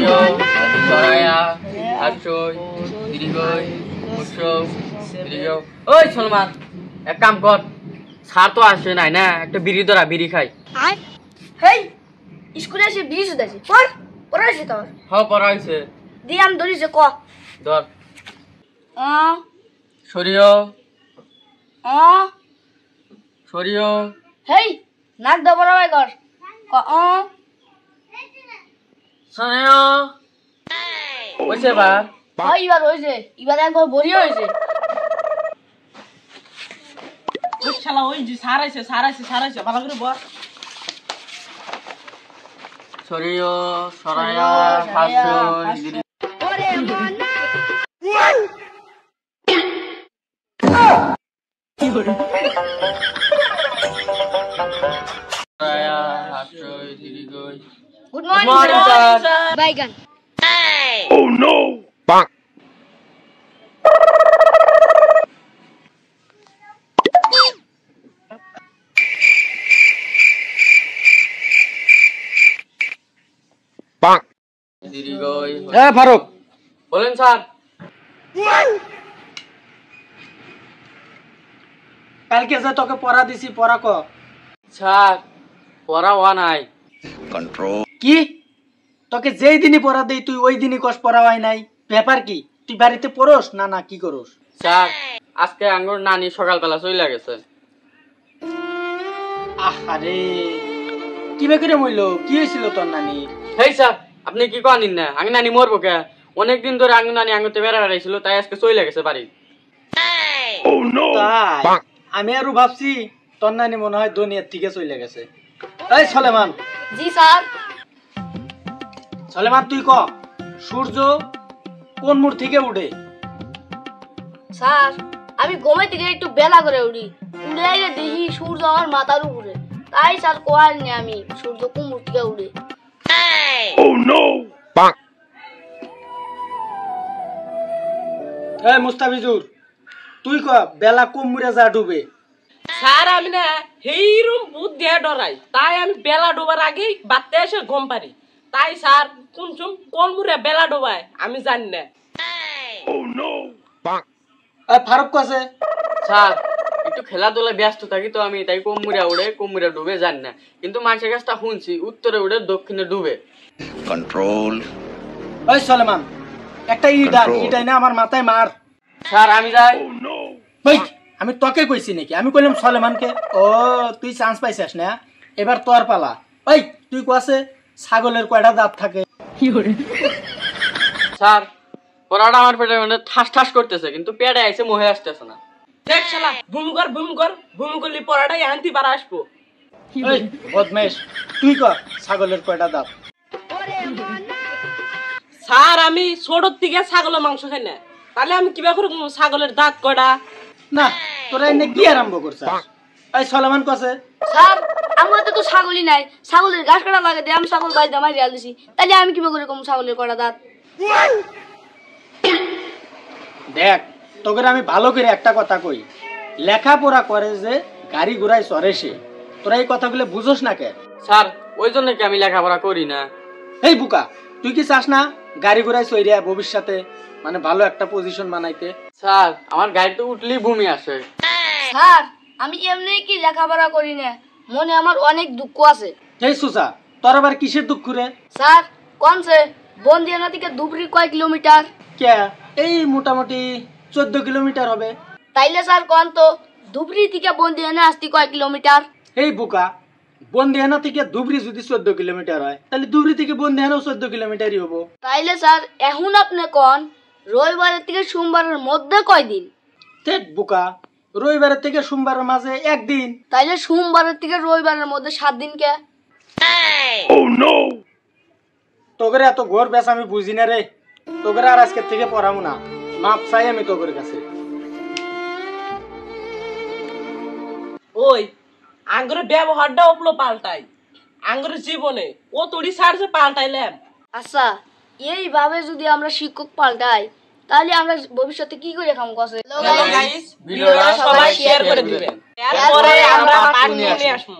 সরিয় সরায়া হাস্যই দীর্ঘই উৎসব দীর্ঘ। ওই সলমান এক কাম কর, স্যার তো আসে নাই না, একটা বিড়ি ধরা, বিড়ি খাই। হেই স্কুলে এসে বিড়ি শুধাইছে পর পড়াইছে তোর? হ্যাঁ পড়া হয়েছে। দিয়ে আমি ধরিছে ক ধর। অ সরিয় অ সরিয়। হেই নাক দা বরাবর কর ক অ সরিয় হয়েছে বা হয় এবার হয়েছে, এবার একবার বড়ি হয়েছে। ওই শালা ওই যে সারাইছে ভালো করে বল। সরিয় সরায়া হাস্যই দীর্ঘ। ওরে মনা সরায়া হাস্যই দীর্ঘই। Good morning morning sir. বাইগান। দীর্ঘই। হ্যাঁ ফারুক, বলেন স্যার। কালকে যে তোকে পড়া দিছি পড়া ক। স্যার পড়া হওয়া নাই। কি তোকে যেই দিনই পড়া দেই তুই ওই দিনই কস পড়া হয় নাই? ব্যাপার কি? তুই বাড়িতে পড়োস না না কি করস? স্যার আজকে আঙ্গুর নানি সকালবেলা চলে গেছে। আহারে কি বেকরে মইল? কি হয়েছিল তোর নানি? হেই স্যার আপনি কি করেন না, আঙ্গু নানি মরবো কে? অনেকদিন ধরে আঙ্গু নানি আঙ্গুতে বেড়া বেড়াইছিল, তাই আজকে চলে গেছে বাড়ি। তাই আমি আরো ভাবছি তোর নানি মনে হয় দুনিয়ার থেকে চলে গেছে। এই সলেমান, জি স্যার। সলেমান তুই ক সূর্য কোন মুড় থেকে উঠে? স্যার আমি ঘুমাই থেকে একটু বেলা করে উঠি, উঠে আইলে দেখি সূর্য আমার মাথার উপরে, তাই স্যার কোয়ারনি আমি সূর্য কুমুর থেকে উঠে। এই মুস্তাফিজুর তুই ক বেলা কোন মুড়ে যা ডুবে? স্যার আমি না হেইরুম ভূত দিয়ে ডরাই, তাই আমি বেলা ডোবার আগেই বাড়তে এসে ঘুম পারি। তাই স্যার কোন মুড়ে বেলা ডোবায় আমি জানি না। ফারুক কাছে স্যার একটু খেলাধুলা ব্যস্ত থাকি তো আমি, তাই কোমুরা উড়ে কোমুরা ডুবে জানি না, কিন্তু মানুষের কাছটা শুনছি উত্তরে উড়ে দক্ষিণে ডুবে। কন্ট্রোল। ওই সলেমান একটা ইটাই না আমার মাথায় মার। স্যার আমি যাই। ভাই আমি তোকে কইছি নাকি? আমি কইলাম সলেমানকে। ও তুই চান্স পাইছিস না, এবার তোর পালা। ওই তুই কোয়াছে ছাগলের কয়টা দাঁত থাকে? স্যার পড়াটা আমার পেটে মানে ঠাস ঠাস করতেছে, কিন্তু পেটে আইসে মোহে আসতেছে না। দেখ শালা বুম করলি পড়াটাই আনতি পারা আসবো। এই বদমেশ তুই কর ছাগলের কয়টা দাঁত? স্যার আমি ছোটর থেকে ছাগলের মাংস খাই না, তাহলে আমি কিবা করে ছাগলের দাঁত কয়টা? না তোরা এনে কি আরম্ভ করছিস? এই সলেমান কাছে স্যার আমার তো ছাগলই নাই, ছাগলের ঘাস কাটা লাগে দিয়ে আমি ছাগল বাড়িতে মারি আলছি, তাহলে আমি কিভাবে করে কম ছাগলের কটা দাঁত? দেখ তোকে আমি ভালো করে একটা কথা কই, লেখাপড়া করে যে গাড়ি ঘোড়ায় চড়ে সে, তোরা এই কথাগুলো বুঝোস না কে? স্যার ওই জন্য কি আমি লেখাপড়া করি না। এই বুকা তুই কি চাস না গাড়ি ঘোড়ায় চড়িয়া ভবিষ্যতে মানে ভালো একটা পজিশন বানাইতে? স্যার আমার গাড়িতে উঠলেই ভূমি আসে। স্যার আমি এমনি কি লেখাপড়া করি না, মনে আমার অনেক দুঃখ আছে। এই সুসা তোর আবার কিসের দুঃখ রে? স্যার কোনছে বন্দিয়ানা থেকে ধুবড়ি কয় কিলোমিটার? কে এই মোটামুটি 14 কিলোমিটার হবে। তাইলে স্যার কোন তো ধুবড়ি থেকে বন্দিয়ানা আসতে কয় কিলোমিটার? এই বুকা বন্দিহানা থেকে ধুবড়ি যদি 14 কিলোমিটার হয়, তাহলে ধুবড়ি থেকে বন্দিহানাও 14 কিলোমিটারই হবো। তাইলে স্যার এখন আপনি কোন রবিবারের থেকে সোমবারের মধ্যে কয় দিন? ঠিক বুকা রবিবারের থেকে সোমবারের মাঝে একদিন। তাইলে সোমবারের থেকে রবিবারের মধ্যে 7 দিন কে? তোকে এত ঘোর বেশ আমি বুঝি না রে, তোকে আর আজকে থেকে পড়াবো না, মাপ চাই আমি তোকের কাছে। ওই আঙ্গুরের ব্যবহারটা ওপলো পাল্টাই, আঙ্গুরের জীবনে ও তোড়ি সারছে পাল্টাইলাম। আচ্ছা এইভাবে যদি আমরা শিক্ষক পাল্টাই তাহলে আমরা ভবিষ্যতে কি করে খামো কাছে? ভিডিওটা সবাই শেয়ার করে দিবেন, এরপরে আমরা পার্ট নিয়ে আসবো।